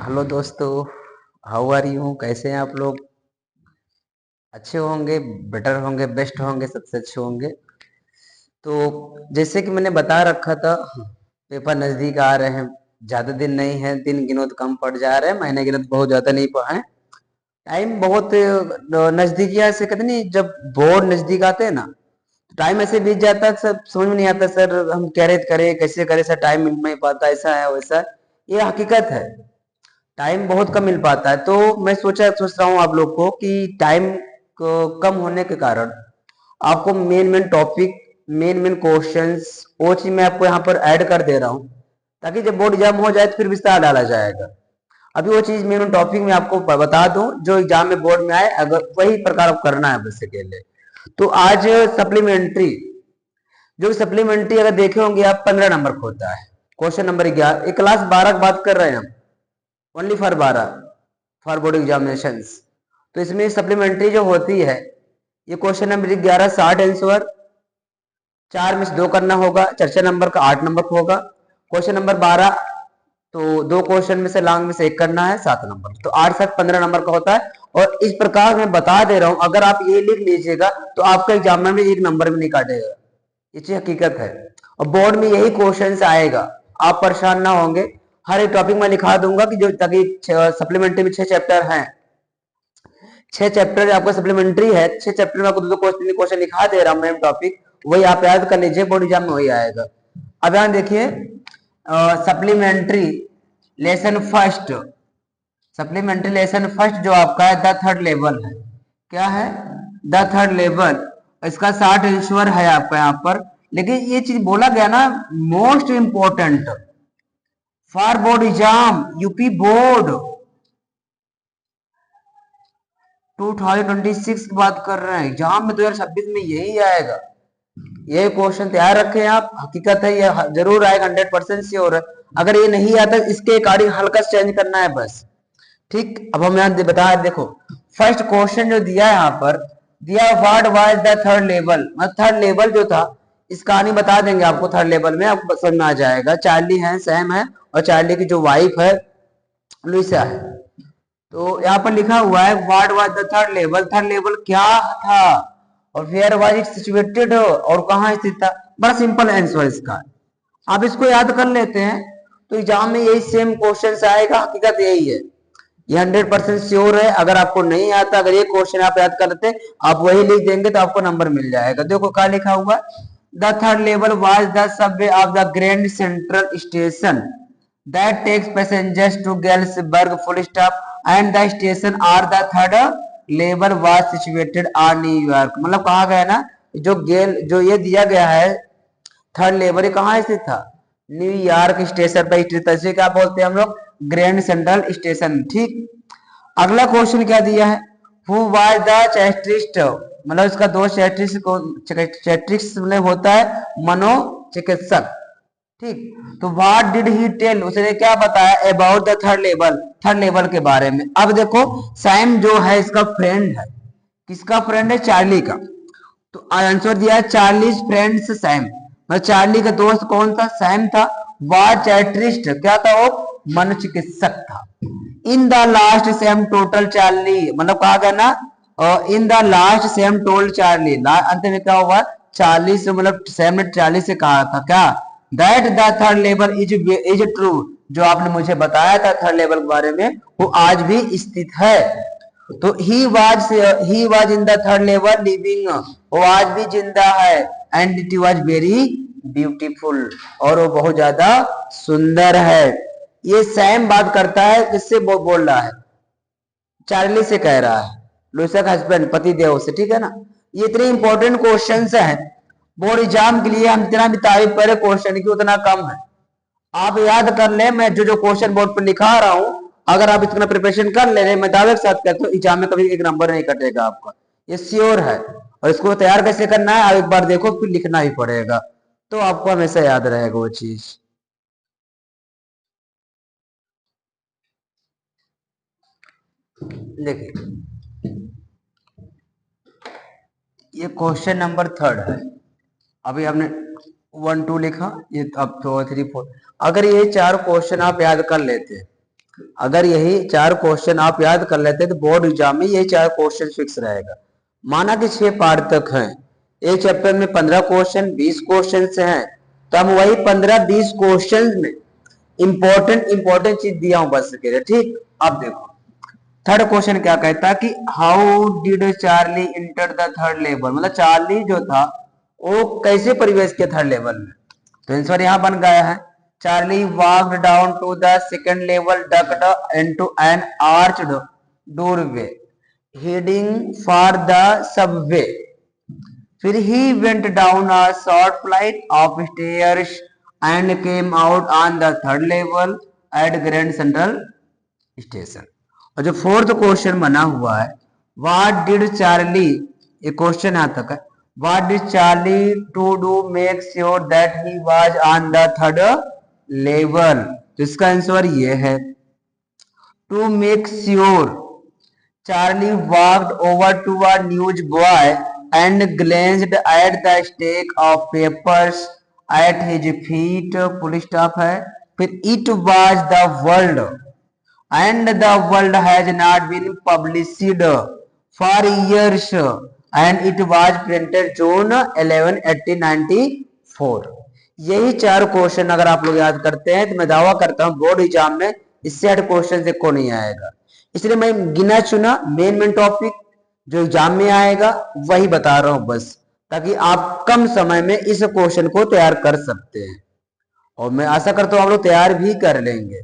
Hello दोस्तों। How are you? कैसे हैं आप लोग? अच्छे होंगे, बेटर होंगे, बेस्ट होंगे, सबसे अच्छे होंगे। तो जैसे कि मैंने बता रखा था, पेपर नज़दीक आ रहे हैं। ज़्यादा दिन नहीं है, दिन गिनो तो कम पड़ जा रहे हैं, महीने गिनो तो बहुत ज़्यादा नहीं पड़े हैं। टाइम बहुत नज़दीकिया से कहते नहीं, जब बोर्ड नज़दीक आते हैं ना, तो टाइम ऐसे बीत जाता है, सब समझ में नहीं आता। सर हम क्या करें, कैसे करें सर, टाइम मिल नहीं पाता, ऐसा है वैसा है। ये हकीकत है, टाइम बहुत कम मिल पाता है। तो मैं सोच रहा हूँ आप लोग को कि टाइम कम होने के कारण आपको main main topic, main main questions, वो चीज मैं आपको यहाँ पर ऐड कर दे रहा हूँ, ताकि जब बोर्ड एग्जाम हो जाए तो फिर विस्तार डाला जाएगा। अभी वो चीज मेन टॉपिक में आपको बता दूं जो एग्जाम में बोर्ड में आए, अगर वही प्रकार आप करना है बस के लिए। तो आज सप्लीमेंट्री, जो सप्लीमेंट्री अगर देखे होंगे आप, 15 नंबर का होता है। क्वेश्चन नंबर 11, क्लास 12 की बात कर रहे हैं हम, only for 12, for board examination. तो इसमें सप्लीमेंट्री जो होती है, ये क्वेश्चन नंबर 11 60 आंसर, 4 में से 2 करना होगा, चर्चा नंबर का 8 नंबर का होगा। क्वेश्चन नंबर 12, तो 2 क्वेश्चन में से लॉन्ग में से 1 करना है, 7 नंबर, तो 8 7 15 नंबर का होता है। और इस प्रकार मैं बता दे रहा हूं, अगर आप ये लिख लीजिएगा तो आपका एग्जाम में 1 नंबर भी नहीं काटेगा। ये चीज हकीकत है, और बोर्ड में यही क्वेश्चन आएगा, आप परेशान ना होंगे। हर एक टॉपिक में लिखा दूंगा कि जो, ताकि सप्लीमेंट्री में 6 चैप्टर हैं, 6 चैप्टर आपका सप्लीमेंट्री है, 6 चैप्टर में आपको 2 क्वेश्चन लिखा दे रहा हूं मैम टॉपिक, वही आप याद कर लीजिए, बोर्ड एग्जाम में वही आएगा। अब यहां देखिए, supplementary lesson first, supplementary lesson first जो आपका है, द थर्ड लेवल है। क्या है? The third level. इसका 60 आंसर है आपका यहाँ पर। लेकिन ये चीज बोला गया ना, most important for board exam, UP board 2026 की बात कर रहे हैं, एग्जाम में 2026 में यही आएगा। ये क्वेश्चन तैयार रखें आप, हकीकत है ये जरूर आएगा, 100% श्योर है। अगर ये नहीं आता, इसके अकॉर्डिंग हल्का चेंज करना है बस। ठीक, अब हम यहाँ बता, देखो फर्स्ट क्वेश्चन जो दिया है यहाँ पर, दिया what was the third level, मतलब थर्ड लेवल जो था, इस कहानी बता देंगे आपको। थर्ड लेवल में आपको समझ में आ जाएगा, चार्ली है, सैम है, और चार्ली की जो वाइफ है लुइसा है। तो यहाँ पर लिखा हुआ है what was the third level, third level क्या था, और वेयर वाज इट सिचुएटेड, और कहाँ स्थित था। बड़ा सिंपल आंसर है इसका, आप इसको याद कर लेते हैं तो एग्जाम में यही सेम क्वेश्चन आएगा, हकीकत यही है, ये 100% श्योर है। अगर आपको नहीं आता, अगर ये क्वेश्चन आप याद करते, आप वही लिख देंगे तो आपको नंबर मिल जाएगा। देखो क्या लिखा हुआ, the third level was the Subway of the grand central station that takes passengers to Galesburg full stop and the station are the third level was situated on New York। मतलब कहा गया ना, जो ये दिया गया है थर्ड लेवल, ये कहाँ स्थित था? न्यूयॉर्क स्टेशन पर स्थित था। इसे क्या बोलते हैं हम लोग? Grand central station. ठीक, अगला क्वेश्चन क्या दिया है, हु वाज द चैट्रिस्ट, मतलब इसका दोस्त चैट्रिस्ट मतलब होता है मनोचिकित्सक। ठीक, तो व्हाट डिड ही टेल, उसने क्या बताया about the third level, third level के बारे में। अब देखो, सैम जो है इसका फ्रेंड है, किसका फ्रेंड है? चार्ली का। तो आंसर दिया है चार्ली फ्रेंड्स सैम, मतलब चार्ली का दोस्त कौन था? सैम था। वाइट्रिस्ट क्या था? वो मनोचिकित्सक था। In the last sem total Charlie, मतलब कहा गया ना, in the last sem toll Charlie, अंत में क्या हुआ? 40 से, मतलब सैम ने 40 से कहा था क्या, that the third level is true, जो आपने मुझे बताया था थर्ड लेवल के बारे में, वो आज भी स्थित है। तो he was in the third level living, वो आज भी जिंदा है, and it was very beautiful, और वो बहुत ज्यादा सुंदर है। ये सैम बात करता है, किससे बोल रहा है? चार्ली से कह रहा है, लुइसा का हस्बैंड, पति देव से। ठीक है ना, ये इतने इंपॉर्टेंट क्वेश्चन है बोर्ड एग्जाम के लिए, हम जितना भी तारीफ करें क्वेश्चन की उतना कम है। आप याद कर ले, मैं जो जो क्वेश्चन बोर्ड पर लिखा रहा हूं, अगर आप इतना प्रिपरेशन कर ले रहे, मैं दावे के साथ कहता हूँ एग्जाम में कभी 1 नंबर नहीं कटेगा आपका, ये श्योर है। और इसको तैयार कैसे करना है, आप एक बार देखो, फिर लिखना ही पड़ेगा, तो आपको हमेशा याद रहेगा वो चीज। देखिए, ये क्वेश्चन नंबर 3 है। अभी आपने 1 2 लिखा, ये अब 2 3 4, अगर ये 4 क्वेश्चन आप याद कर लेते, अगर यही 4 क्वेश्चन आप याद कर लेते तो बोर्ड एग्जाम में यही 4 क्वेश्चन फिक्स रहेगा। माना कि 6 पार्ट तक हैं, एक चैप्टर में 15 क्वेश्चन 20 क्वेश्चन से हैं, तो हम वही 15-20 क्वेश्चन में इंपॉर्टेंट चीज दिया हूं बस के लिए। ठीक, अब देखो थर्ड क्वेश्चन क्या कहता है कि how did Charlie enter the third level, मतलब चार्ली जो था वो कैसे प्रवेश किया थर्ड लेवल में। तो आंसर यहां बन गया है, Charlie walked down to the second level ducked into an arched doorway heading for the subway. फिर he went down a short flight of stairs and came out on the third level at Grand Central Station. और जो fourth question बना हुआ है, what did Charlie, ये question यहाँ तक है, what did Charlie to do make sure that he was on the third level, तो इसका आंसर ये है, to make sure Charlie walked over to a newsboy and glanced at the stack of papers at his feet. Full stop है, फिर it was the world and the world has not been published for years and it was printed June 11, 1894. यही 4 question अगर आप लोग याद करते हैं तो मैं दावा करता हूं बोर्ड एग्जाम में इससे हट क्वेश्चन से को नहीं आएगा। इसलिए मैं गिना चुना मेन टॉपिक जो एग्जाम में आएगा वही बता रहा हूं बस, ताकि आप कम समय में इस क्वेश्चन को तैयार कर सकते हैं। और मैं आशा करता हूं आप लोग तैयार भी कर लेंगे।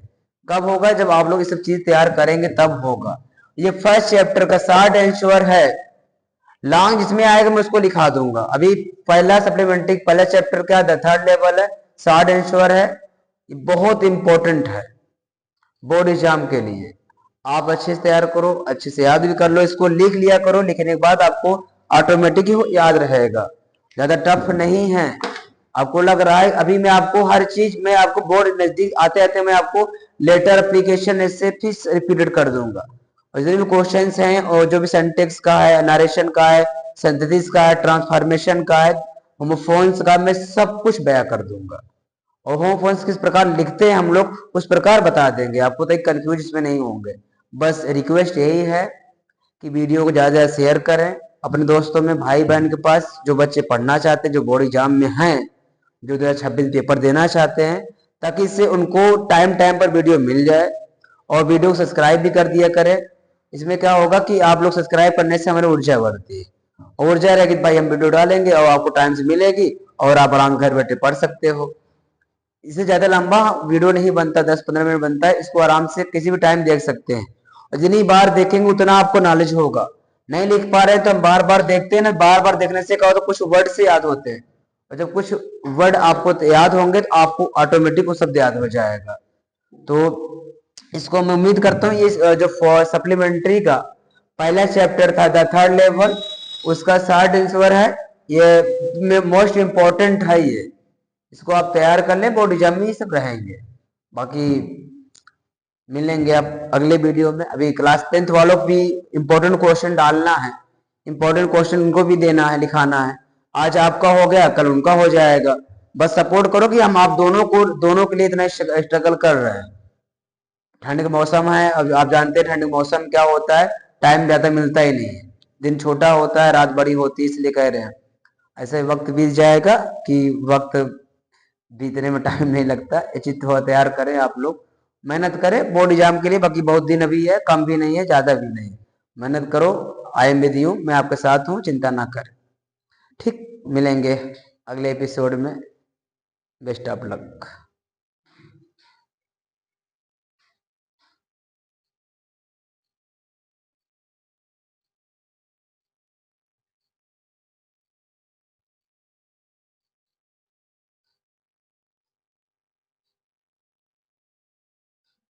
कब होगा, जब आप लोग ये सब चीज तैयार करेंगे तब होगा। ये फर्स्ट चैप्टर का शॉर्ट आंसर है, लॉन्ग जिसमें आएगा मैं उसको लिखा दूंगा। अभी पहला सप्लीमेंट्री पहला चैप्टर का थर्ड लेवल है, शॉर्ट आंसर है, बहुत इंपॉर्टेंट है बोर्ड एग्जाम के लिए। आप अच्छे से तैयार करो, अच्छे से याद भी कर लो, इसको लिख लिया करो, लिखने के बाद आपको ऑटोमेटिक ही याद रहेगा, ज्यादा टफ नहीं है। आपको लग रहा है अभी मैं आपको हर चीज मैं आपको बोर्ड नजदीक आते आते मैं आपको लेटर एप्लीकेशन ऐसे फिर रिपीटेड कर दूंगा, और जो भी क्वेश्चन हैं और जो भी सेंटेक्स का है, नरेशन का है, सिंथेसिस का है, ट्रांसफॉर्मेशन का है, होमोफोन्स का, मैं सब कुछ बयां कर दूंगा। और होमोफोन्स किस प्रकार लिखते हैं हम लोग उस प्रकार बता देंगे आपको, तो कंफ्यूज इसमें नहीं होंगे। बस रिक्वेस्ट यही है कि वीडियो को ज्यादा ज्यादा शेयर करें अपने दोस्तों में, भाई बहन के पास, जो बच्चे पढ़ना चाहते हैं, जो बोर्ड एग्जाम में हैं, जो 2026 पेपर देना चाहते हैं, ताकि इससे उनको टाइम टाइम पर वीडियो मिल जाए। और वीडियो को सब्सक्राइब भी कर दिया करें। इसमें क्या होगा कि आप लोग सब्सक्राइब करने से हमारी ऊर्जा बढ़ती है, ऊर्जा रहेगी भाई हम वीडियो डालेंगे और आपको टाइम से मिलेगी और आप आराम घर बैठे पढ़ सकते हो। इससे ज्यादा लंबा वीडियो नहीं बनता, 10-15 मिनट बनता है, इसको आराम से किसी भी टाइम देख सकते हैं। और जितनी बार देखेंगे उतना आपको नॉलेज होगा। नहीं लिख पा रहे हैं तो हम बार बार देखते हैं ना, बार बार देखने से क्या होता है, कुछ वर्ड से याद होते हैं, और जब कुछ वर्ड आपको याद होंगे तो आपको ऑटोमेटिक वो शब्द याद हो जाएगा। तो इसको मैं उम्मीद करता हूँ ये जो सप्लीमेंट्री का पहला चैप्टर था द थर्ड लेवल, उसका शॉर्ट आंसर है, ये मोस्ट इंपॉर्टेंट है ये, इसको आप तैयार कर लें, बोर्ड एग्जाम में ये सब रहेंगे। बाकी मिलेंगे आप अगले वीडियो में। अभी क्लास 10th वालों को भी इंपॉर्टेंट क्वेश्चन डालना है, इंपॉर्टेंट क्वेश्चन उनको भी देना है, लिखाना है। आज आपका हो गया, कल उनका हो जाएगा। बस सपोर्ट करो कि हम आप दोनों के लिए इतना स्ट्रगल कर रहे हैं। ठंड का मौसम है, अब आप जानते हैं ठंड का मौसम क्या होता है, टाइम ज्यादा मिलता ही नहीं है, दिन छोटा होता है, रात बड़ी होती है, इसलिए कह रहे हैं ऐसे वक्त बीत जाएगा कि वक्त बीतने में टाइम नहीं लगता। ये चीज थोड़ा तैयार करें, आप लोग मेहनत करें बोर्ड एग्जाम के लिए। बाकी बहुत दिन अभी है, कम भी नहीं है ज्यादा भी नहीं, मेहनत करो। आई एम विद यू, मैं आपके साथ हूँ, चिंता ना करें। ठीक, मिलेंगे अगले एपिसोड में। Best of luck.